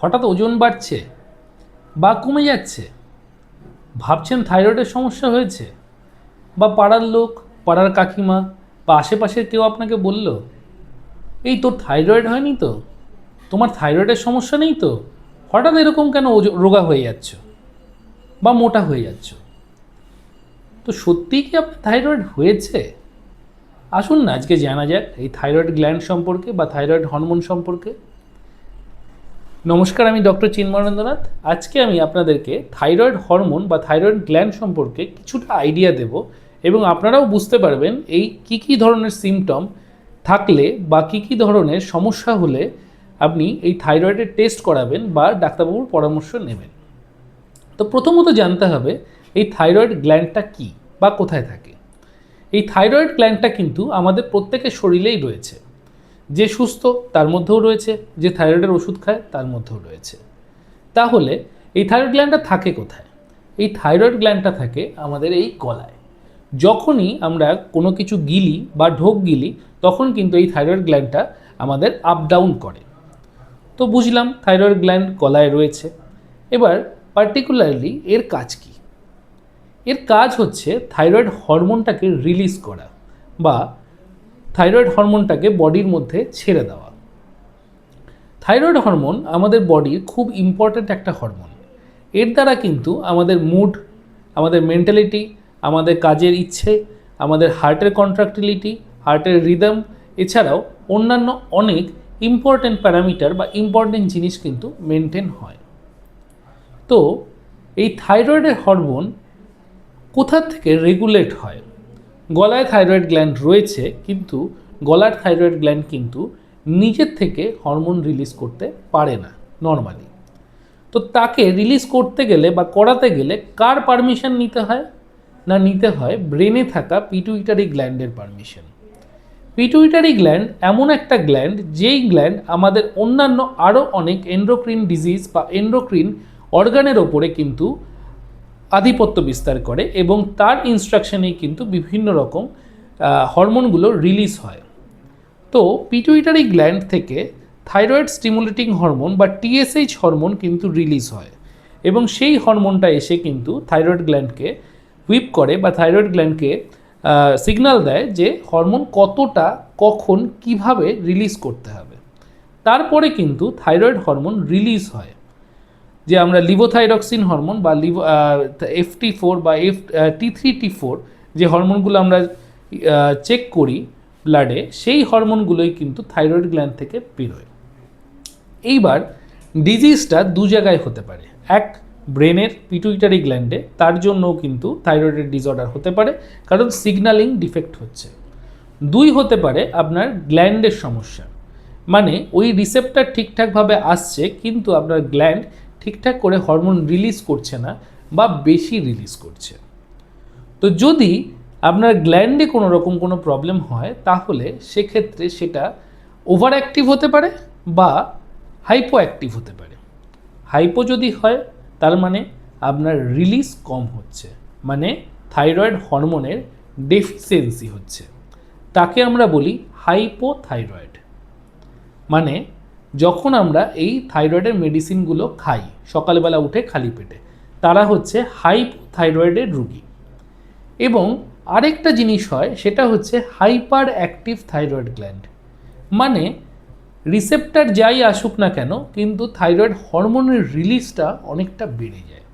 হঠাৎ ওজন বাড়ছে বা কমে যাচ্ছে, ভাবছেন থাইরয়েডের সমস্যা হয়েছে, বা পাড়ার লোক, পাড়ার কাকিমা বা আশেপাশের কেউ আপনাকে বলল, এই তোর থাইরয়েড হয়নি তো, তোমার থাইরয়েডের সমস্যা নেই তো, হঠাৎ এরকম কেন রোগা হয়ে যাচ্ছ বা মোটা হয়ে যাচ্ছ। তো সত্যিই কি আপনার থাইরয়েড হয়েছে? আসুন না আজকে জানা যাক এই থাইরয়েড গ্ল্যান্ড সম্পর্কে বা থাইরয়েড হরমোন সম্পর্কে। নমস্কার, আমি ডক্টর চিন্ময়েন্দ্রনাথ। আজকে আমি আপনাদেরকে থাইরয়েড হরমোন বা থাইরয়েড গ্ল্যান্ড সম্পর্কে কিছুটা আইডিয়া দেব এবং আপনারাও বুঝতে পারবেন এই কী ধরনের সিমটম থাকলে বা কী ধরনের সমস্যা হলে আপনি এই থাইরয়েডের টেস্ট করাবেন বা ডাক্তারবাবুর পরামর্শ নেবেন। তো প্রথমত জানতে হবে এই থাইরয়েড গ্ল্যান্ডটা কী বা কোথায় থাকে। এই থাইরয়েড গ্ল্যান্ডটা কিন্তু আমাদের প্রত্যেকের শরীরেই রয়েছে। যে সুস্থ তার মধ্যেও রয়েছে, যে থাইরয়েডের ওষুধ খায় তার মধ্যেও রয়েছে। তাহলে এই থাইরয়েড গ্ল্যান্ডটা থাকে কোথায়? এই থাইরয়েড গ্ল্যান্ডটা থাকে আমাদের এই গলায়। যখনই আমরা কোনো কিছু গিলি বা ঢোক গিলি তখন কিন্তু এই থাইরয়েড গ্ল্যান্ডটা আমাদের আপ ডাউন করে। তো বুঝলাম থাইরয়েড গ্ল্যান্ড গলায় রয়েছে। এবার পার্টিকুলারলি এর কাজ কী? এর কাজ হচ্ছে থাইরয়েড হরমোনটাকে রিলিজ করা বা থাইরয়েড হরমোনটাকে বডির মধ্যে ছেড়ে দেওয়া। থাইরয়েড হরমোন আমাদের বডির খুব ইম্পর্ট্যান্ট একটা হরমোন। এর দ্বারা কিন্তু আমাদের মুড, আমাদের মেন্টালিটি, আমাদের কাজের ইচ্ছে, আমাদের হার্টের কন্ট্রাক্টিলিটি, হার্টের রিদম, এছাড়াও অন্যান্য অনেক ইম্পর্ট্যান্ট প্যারামিটার বা ইম্পর্ট্যান্ট জিনিস কিন্তু মেনটেন হয়। তো এই থাইরয়েডের হরমোন কোথা থেকে রেগুলেট হয়? গলায় থাইরয়েড গ্ল্যান্ড রয়েছে, কিন্তু গলার থাইরয়েড গ্ল্যান্ড কিন্তু নিজের থেকে হরমোন রিলিজ করতে পারে না নর্মালি। তো তাকে রিলিজ করতে গেলে বা করাতে গেলে কার পারমিশন নিতে হয়? না, নিতে হয় ব্রেনে থাকা পিটুইটারি গ্ল্যান্ডের পারমিশন। পিটুইটারি গ্ল্যান্ড এমন একটা গ্ল্যান্ড যেই গ্ল্যান্ড আমাদের অন্যান্য আরও অনেক এন্ডোক্রিন ডিজিজ বা এন্ডোক্রিন অর্গানের ওপরে কিন্তু আধিপত্য বিস্তার করে এবং তার ইনস্ট্রাকশনেই কিন্তু বিভিন্ন রকম হরমোনগুলো রিলিজ হয়। তো পিটুইটারি গ্ল্যান্ড থেকে থাইরয়েড স্টিমুলেটিং হরমোন বা টিএসএইচ হরমোন কিন্তু রিলিজ হয় এবং সেই হরমোনটা এসে কিন্তু থাইরয়েড গ্ল্যান্ডকে হুইপ করে বা থাইরয়েড গ্ল্যান্ডকে সিগন্যাল দেয় যে হরমোন কতটা, কখন, কিভাবে রিলিজ করতে হবে। তারপরে কিন্তু থাইরয়েড হরমোন রিলিজ হয়, যে আমরা লিভোথাইরক্সিন হরমোন বা FT4 বা T3T4 যে হরমোনগুলো আমরা চেক করি ব্লাডে, সেই হরমোনগুলোই কিন্তু থাইরয়েড গ্ল্যান্ড থেকে বেরোয়। এইবার ডিজিজটা দু জায়গায় হতে পারে। এক, ব্রেনের পিটুইটারি গ্ল্যান্ডে, তার জন্যও কিন্তু থাইরয়েডের ডিসঅর্ডার হতে পারে কারণ সিগন্যালিং ডিফেক্ট হচ্ছে। দুই, হতে পারে আপনার গ্ল্যান্ডের সমস্যা, মানে ওই রিসেপ্টর ঠিকঠাকভাবে আসছে কিন্তু আপনার গ্ল্যান্ড ঠিকঠাক করে হরমোন রিলিজ করছে না বা বেশি রিলিজ করছে। তো যদি আপনার গ্ল্যান্ডে কোনো রকম কোনো প্রবলেম হয় তাহলে সেক্ষেত্রে সেটা ওভার অ্যাক্টিভ হতে পারে বা হাইপো অ্যাক্টিভ হতে পারে। হাইপো যদি হয় তার মানে আপনার রিলিজ কম হচ্ছে, মানে থাইরয়েড হরমোনের ডেফিসিয়েন্সি হচ্ছে, তাকে আমরা বলি হাইপোথাইরয়েড। মানে যখন আমরা এই থাইরয়েডের মেডিসিনগুলো খাই সকালবেলা উঠে খালি পেটে, তারা হচ্ছে হাইপোথাইরয়েডের রুগী। এবং আরেকটা জিনিস হয়, সেটা হচ্ছে হাইপার অ্যাক্টিভ থাইরয়েড গ্ল্যান্ড, মানে রিসেপ্টর যাই আসুক না কেন কিন্তু থাইরয়েড হরমোনের রিলিজটা অনেকটা বেড়ে যায়।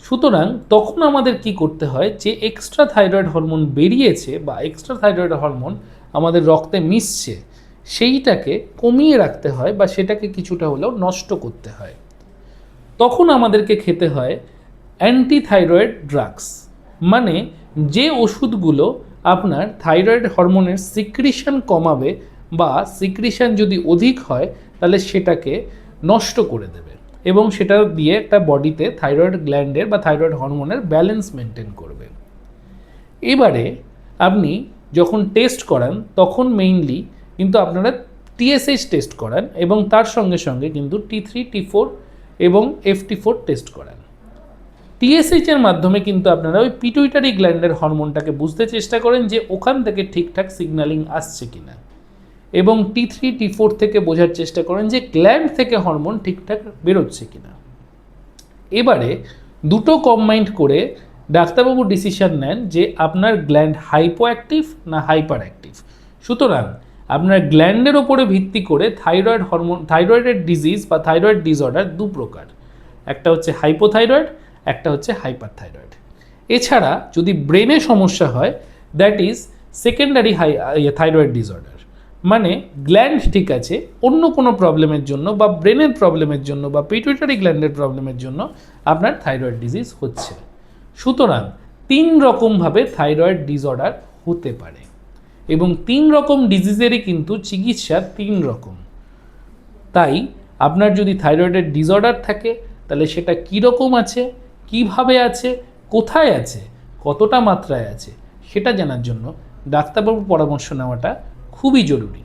সুতরাং তখন আমাদের কি করতে হয়, যে এক্সট্রা থাইরয়েড হরমোন বেরিয়েছে বা এক্সট্রা থাইরয়েড হরমোন আমাদের রক্তে মিশছে সেইটাকে কমিয়ে রাখতে হয় বা সেটাকে কিছুটা হলেও নষ্ট করতে হয়। তখন আমাদেরকে খেতে হয় অ্যান্টিথাইরয়েড ড্রাগস, মানে যে ওষুধগুলো আপনার থাইরয়েড হরমোনের সিক্রিশন কমাবে বা সিক্রিশন যদি অধিক হয় তাহলে সেটাকে নষ্ট করে দেবে এবং সেটা দিয়ে একটা বডিতে থাইরয়েড গ্ল্যান্ডের বা থাইরয়েড হরমোনের ব্যালেন্স মেনটেন করবে। এবারে আপনি যখন টেস্ট করান তখন মেইনলি কিন্তু আপনারা টিএসএইচ টেস্ট করান এবং তার সঙ্গে সঙ্গে কিন্তু T3T4 এবং FT4 টেস্ট করান। টিএসএইচ এর মাধ্যমে কিন্তু আপনারা ওই পিটুইটারি গ্ল্যান্ডের হরমোনটাকে বুঝতে চেষ্টা করেন যে ওখান থেকে ঠিকঠাক সিগন্যালিং আসছে কিনা। এবং T3 T4 থেকে বোঝার চেষ্টা করেন যে গ্ল্যান্ড থেকে হরমোন ঠিকঠাক বেরোচ্ছে কিনা। এবারে দুটো কম্বাইন্ড করে ডাক্তারবাবু ডিসিশন নেন যে আপনার গ্ল্যান্ড হাইপো অ্যাক্টিভ না হাইপার অ্যাক্টিভ। সুতরাং আপনার গ্ল্যান্ডের ওপরে ভিত্তি করে থাইরয়েড হরমোন, থাইরয়েডের ডিজিজ বা থাইরয়েড ডিসঅর্ডার দু প্রকার, একটা হচ্ছে হাইপোথাইরয়েড, একটা হচ্ছে হাইপার থাইরয়েড। এছাড়া যদি ব্রেনে সমস্যা হয়, that is secondary thyroid disorder, মানে গ্ল্যান্ড ঠিক আছে, অন্য কোনো প্রবলেমের জন্য বা ব্রেনের প্রবলেমের জন্য বা পিটুইটারি গ্ল্যান্ডের প্রবলেমের জন্য আপনার থাইরয়েড ডিজিজ হচ্ছে। সুতরাং 3 রকমভাবে থাইরয়েড ডিসঅর্ডার হতে পারে এবং 3 রকম ডিজিজেরই কিন্তু চিকিৎসা 3 রকম। তাই আপনার যদি থাইরয়েডের ডিসঅর্ডার থাকে তাহলে সেটা কী রকম আছে, কিভাবে আছে, কোথায় আছে, কতটা মাত্রায় আছে, সেটা জানার জন্য ডাক্তারবাবুর পরামর্শ নেওয়াটা খুবই জরুরি।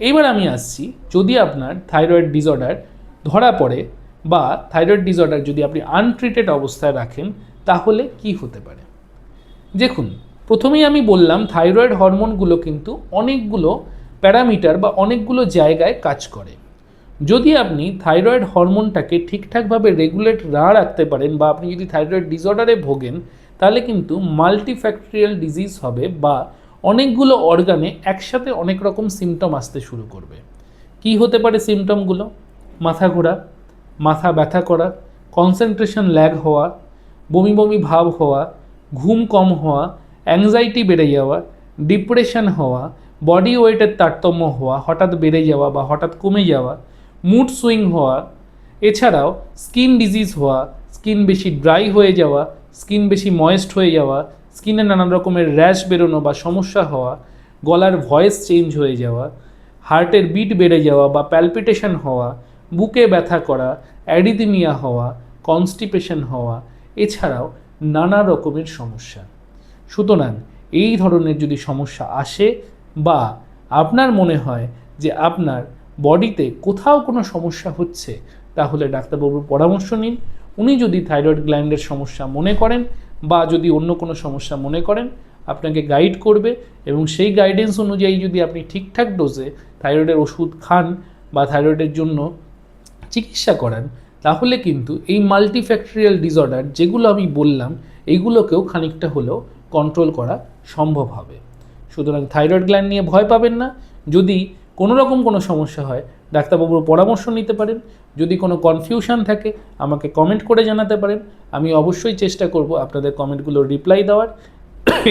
এইবার আমি আসছি, যদি আপনার থাইরয়েড ডিসঅর্ডার ধরা পড়ে বা থাইরয়েড ডিসঅর্ডার যদি আপনি আনট্রিটেড অবস্থায় রাখেন তাহলে কি হতে পারে। দেখুন, প্রথমেই আমি বললাম থাইরয়েড হরমোনগুলো কিন্তু অনেকগুলো প্যারামিটার বা অনেকগুলো জায়গায় কাজ করে। যদি আপনি থাইরয়েড হরমোনটাকে ঠিকঠাকভাবে রেগুলেট না রাখতে পারেন বা আপনি যদি থাইরয়েড ডিসঅর্ডারে ভোগেন তাহলে কিন্তু মাল্টিফ্যাক্টরিয়াল ডিজিজ হবে বা অনেকগুলো অর্গানে একসাথে অনেক রকম সিমটম আসতে শুরু করবে। কি হতে পারে সিমটমগুলো? মাথা ঘোরা, মাথা ব্যথা করা, কনসেন্ট্রেশন ল্যাগ হওয়া, বমি বমি ভাব হওয়া, ঘুম কম হওয়া, অ্যাংজাইটি বেড়ে যাওয়া, ডিপ্রেশন হওয়া, বডি ওয়েটের তারতম্য হওয়া, হঠাৎ বেড়ে যাওয়া বা হঠাৎ কমে যাওয়া, মুড সুইং হওয়া, এছাড়াও স্কিন ডিজিজ হওয়া, স্কিন বেশি ড্রাই হয়ে যাওয়া, স্কিন বেশি ময়েস্ট হয়ে যাওয়া, স্কিনে নানান রকমের র্যাশ বেরোনো বা সমস্যা হওয়া, গলার ভয়েস চেঞ্জ হয়ে যাওয়া, হার্টের বিট বেড়ে যাওয়া বা প্যালপিটেশন হওয়া, বুকে ব্যথা করা, অ্যারিথমিয়া হওয়া, কনস্টিপেশন হওয়া, এছাড়াও নানা রকমের সমস্যা। সুতরাং এই ধরনের যদি সমস্যা আসে বা আপনার মনে হয় যে আপনার বডিতে কোথাও কোনো সমস্যা হচ্ছে তাহলে ডাক্তারবাবুর পরামর্শ নিন। উনি যদি থাইরয়েড গ্ল্যান্ডের সমস্যা মনে করেন বা যদি অন্য কোনো সমস্যা মনে করেন আপনাকে গাইড করবে এবং সেই গাইডেন্স অনুযায়ী যদি আপনি ঠিকঠাক ডোজে থাইরয়েডের ওষুধ খান বা থাইরয়েডের জন্য চিকিৎসা করান তাহলে কিন্তু এই মাল্টিফ্যাক্টরিয়াল ডিসঅর্ডার যেগুলো আমি বললাম এইগুলোকেও খানিকটা হলেও কন্ট্রোল করা সম্ভব হবে। সুতরাং থাইরয়েড গ্ল্যান্ড নিয়ে ভয় পাবেন না। যদি কোনো রকম কোনো সমস্যা হয় ডাক্তারবাবুর পরামর্শ নিতে পারেন। যদি কোনো কনফিউশন থাকে আমাকে কমেন্ট করে জানাতে পারেন। আমি অবশ্যই চেষ্টা করব আপনাদের কমেন্টগুলো রিপ্লাই দেওয়ার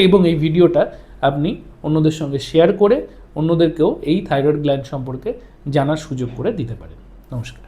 এবং এই ভিডিওটা আপনি অন্যদের সঙ্গে শেয়ার করে অন্যদেরকেও এই থাইরয়েড গ্ল্যান্ড সম্পর্কে জানার সুযোগ করে দিতে পারেন। নমস্কার।